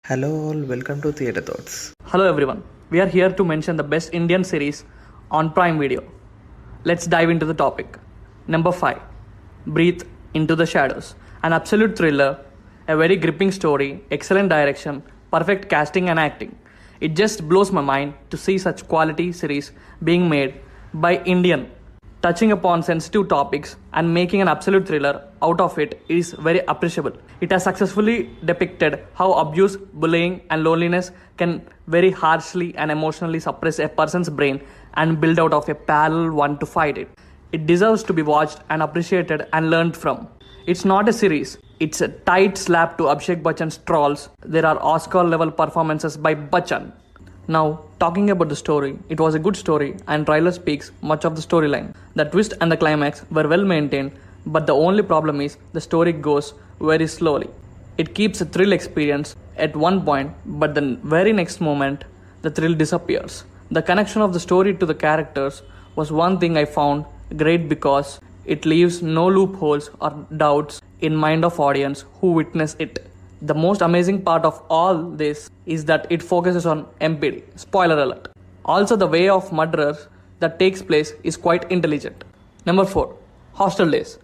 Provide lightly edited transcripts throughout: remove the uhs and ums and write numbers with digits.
Hello all, welcome to Theatre Thoughts. Hello everyone, we are here to mention the best Indian series on Prime Video. Let's dive into the topic. Number 5, Breathe Into the Shadows. An absolute thriller, a very gripping story, excellent direction, perfect casting and acting. It just blows my mind to see such quality series being made by Indian, touching upon sensitive topics and making an absolute thriller out of it is very appreciable. It has successfully depicted how abuse, bullying, and loneliness can very harshly and emotionally suppress a person's brain and build out of a parallel one to fight it. It deserves to be watched and appreciated and learned from. It's not a series, it's a tight slap to Abhishek Bachchan's Trolls. There are Oscar level performances by Bachchan. Now, talking about the story, it was a good story and trailer speaks much of the storyline. The twist and the climax were well maintained, but the only problem is the story goes very slowly. It keeps a thrill experience at one point, but the very next moment, the thrill disappears. The connection of the story to the characters was one thing I found great because it leaves no loopholes or doubts in mind of audience who witness it. The most amazing part of all this is that it focuses on empathy. Spoiler alert. Also, the way of murderers that takes place is quite intelligent. Number 4, Hostel Days.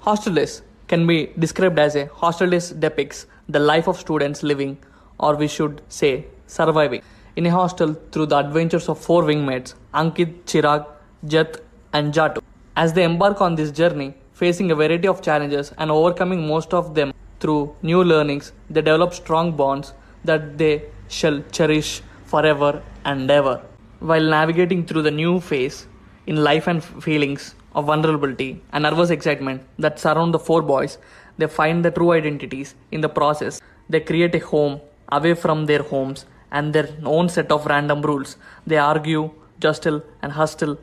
Hostel Days can be described as a hostel days depicts the life of students living, or we should say surviving, in a hostel through the adventures of 4 wingmates, Ankit, Chirag, Jet, and Jatu. As they embark on this journey, facing a variety of challenges and overcoming most of them through new learnings, they develop strong bonds that they shall cherish forever and ever. While navigating through the new phase in life and feelings of vulnerability and nervous excitement that surround the 4 boys, they find their true identities in the process. They create a home away from their homes and their own set of random rules. They argue, jostle, and hustle,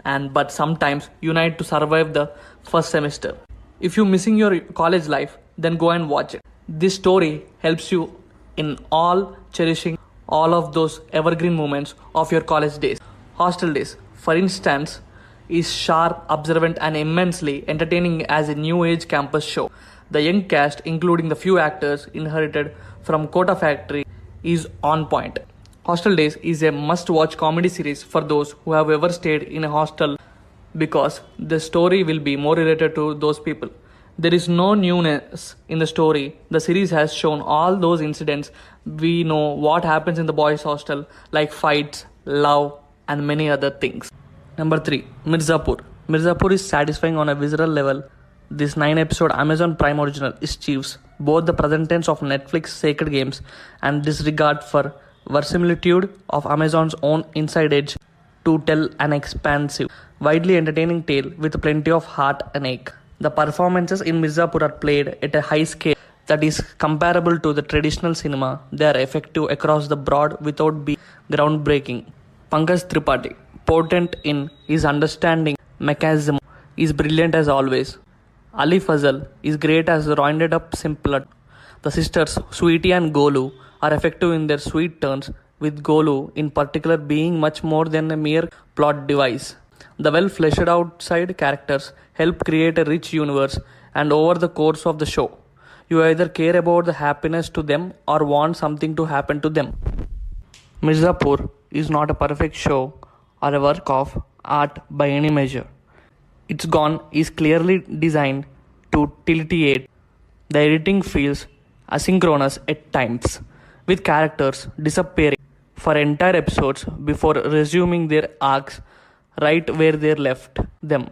but sometimes unite to survive the first semester. If you're missing your college life, then go and watch it. This story helps you in all cherishing all of those evergreen moments of your college days. Hostel Days, for instance, is sharp, observant, and immensely entertaining as a new age campus show. The young cast, including the few actors inherited from Kota Factory, is on point. Hostel Days is a must watch comedy series for those who have ever stayed in a hostel because the story will be more related to those people. There is no newness in the story. The series has shown all those incidents we know what happens in the boys' hostel, like fights, love, and many other things. Number 3, Mirzapur. Mirzapur is satisfying on a visceral level. This 9-episode Amazon Prime original achieves both the present tense of Netflix sacred games and disregard for verisimilitude of Amazon's own inside edge to tell an expansive, widely entertaining tale with plenty of heart and ache. The performances in Mirzapur are played at a high scale that is comparable to the traditional cinema. They are effective across the board without being groundbreaking. Pankaj Tripathi, potent in his understanding mechanism, is brilliant as always. Ali Fazal is great as rounded up simpler. The sisters Sweetie and Golu are effective in their sweet turns, with Golu in particular being much more than a mere plot device. The well fleshed out side characters help create a rich universe, and over the course of the show, you either care about the happiness to them or want something to happen to them. Mirzapur is not a perfect show or a work of art by any measure. Its gone is clearly designed to titillate. The editing feels asynchronous at times, with characters disappearing for entire episodes before resuming their arcs right where they left them,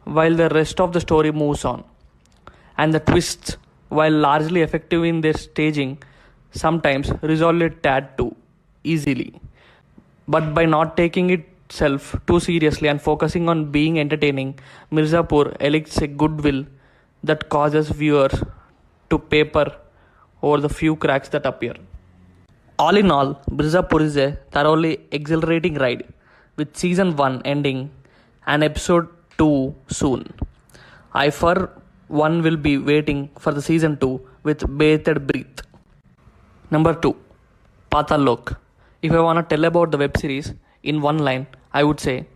while the rest of the story moves on. And the twists, while largely effective in their staging, sometimes resolve a tad too easily. But by not taking itself too seriously and focusing on being entertaining, Mirzapur elicits a goodwill that causes viewers to paper over the few cracks that appear. All in all, Mirzapur is a thoroughly exhilarating ride, with season 1 ending and episode 2 soon. I for one will be waiting for the season 2 with bated breath. Number 2, Patal Lok. If I want to tell about the web series in one line, I would say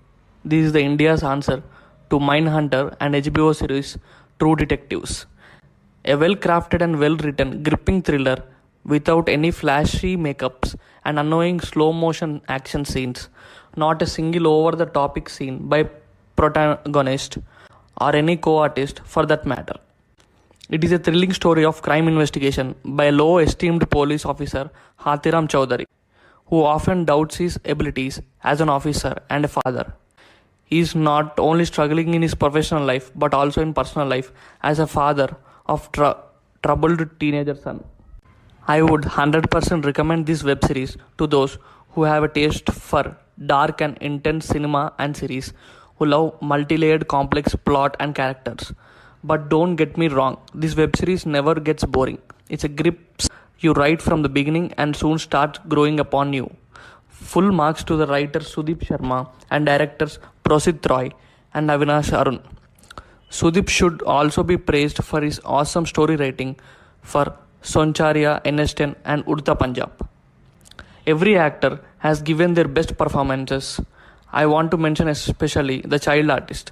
this is the India's answer to Mindhunter and HBO series True Detectives. A well crafted and well written, gripping thriller without any flashy makeups and annoying slow motion action scenes, not a single over the topic scene by protagonist or any co-artist for that matter. It is a thrilling story of crime investigation by a low esteemed police officer Hathiram Chaudhary, who often doubts his abilities as an officer and a father. He is not only struggling in his professional life but also in personal life as a father of troubled teenager son. I would 100% recommend this web series to those who have a taste for dark and intense cinema and series, who love multi-layered complex plot and characters. But don't get me wrong, this web series never gets boring. It's a grips you right from the beginning and soon starts growing upon you. Full marks to the writer Sudeep Sharma and directors Prosit Roy and Avinash Arun. Sudeep should also be praised for his awesome story writing for Soncharia, NS10 and Udta Punjab. Every actor has given their best performances. I want to mention especially the child artist.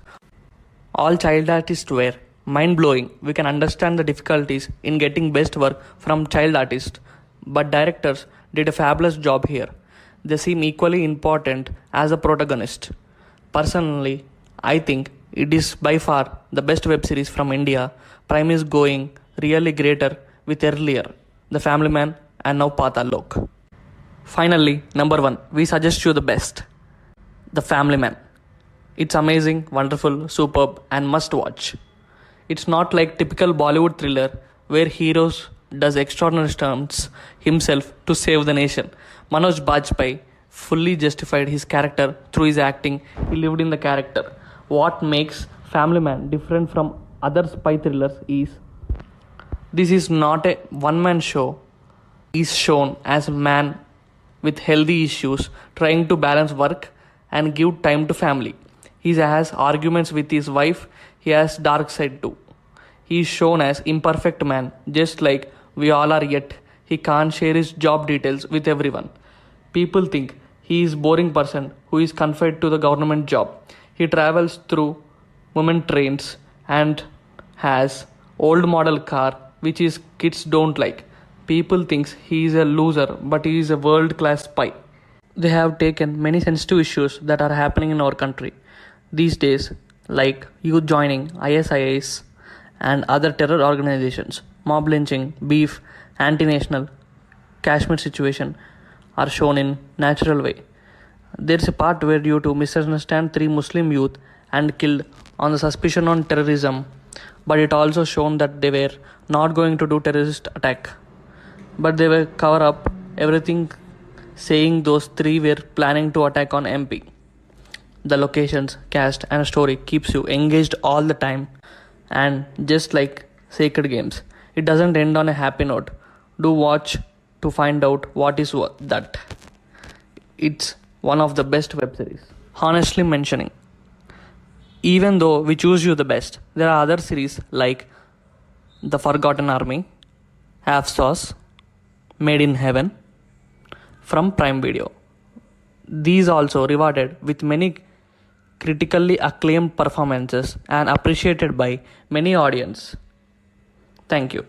All child artists were mind-blowing. We can understand the difficulties in getting best work from child artists, but directors did a fabulous job here. They seem equally important as a protagonist. Personally, I think it is by far the best web series from India. Prime is going really greater with earlier The Family Man and now Patal Lok. Finally, number 1, we suggest you the best, The Family Man. It's amazing, wonderful, superb and must watch. It's not like typical Bollywood thriller where heroes does extraordinary stunts himself to save the nation. Manoj Bajpayee fully justified his character through his acting. He lived in the character. What makes Family Man different from other spy thrillers is this is not a one-man show. He is shown as a man with healthy issues trying to balance work and give time to family. He has arguments with his wife. He has dark side too. He is shown as imperfect man, just like we all are, yet he can't share his job details with everyone. People think he is boring person who is confined to the government job. He travels through women trains and has old model car which his kids don't like. People thinks he is a loser, but he is a world class spy. They have taken many sensitive issues that are happening in our country these days, like youth joining ISIS and other terror organizations, mob lynching, beef, anti-national, Kashmir situation are shown in natural way. There's a part where due to misunderstand 3 Muslim youth and killed on the suspicion on terrorism, but it also shown that they were not going to do terrorist attack, but they were cover up everything, saying those 3 were planning to attack on MP. The locations, cast and story keeps you engaged all the time, and just like Sacred Games, it doesn't end on a happy note. Do watch to find out what is that. It's one of the best web series. Honestly mentioning, even though we choose you the best, there are other series like The Forgotten Army, Half Sauce, Made in Heaven from Prime Video. These also rewarded with many critically acclaimed performances and appreciated by many audience. Thank you.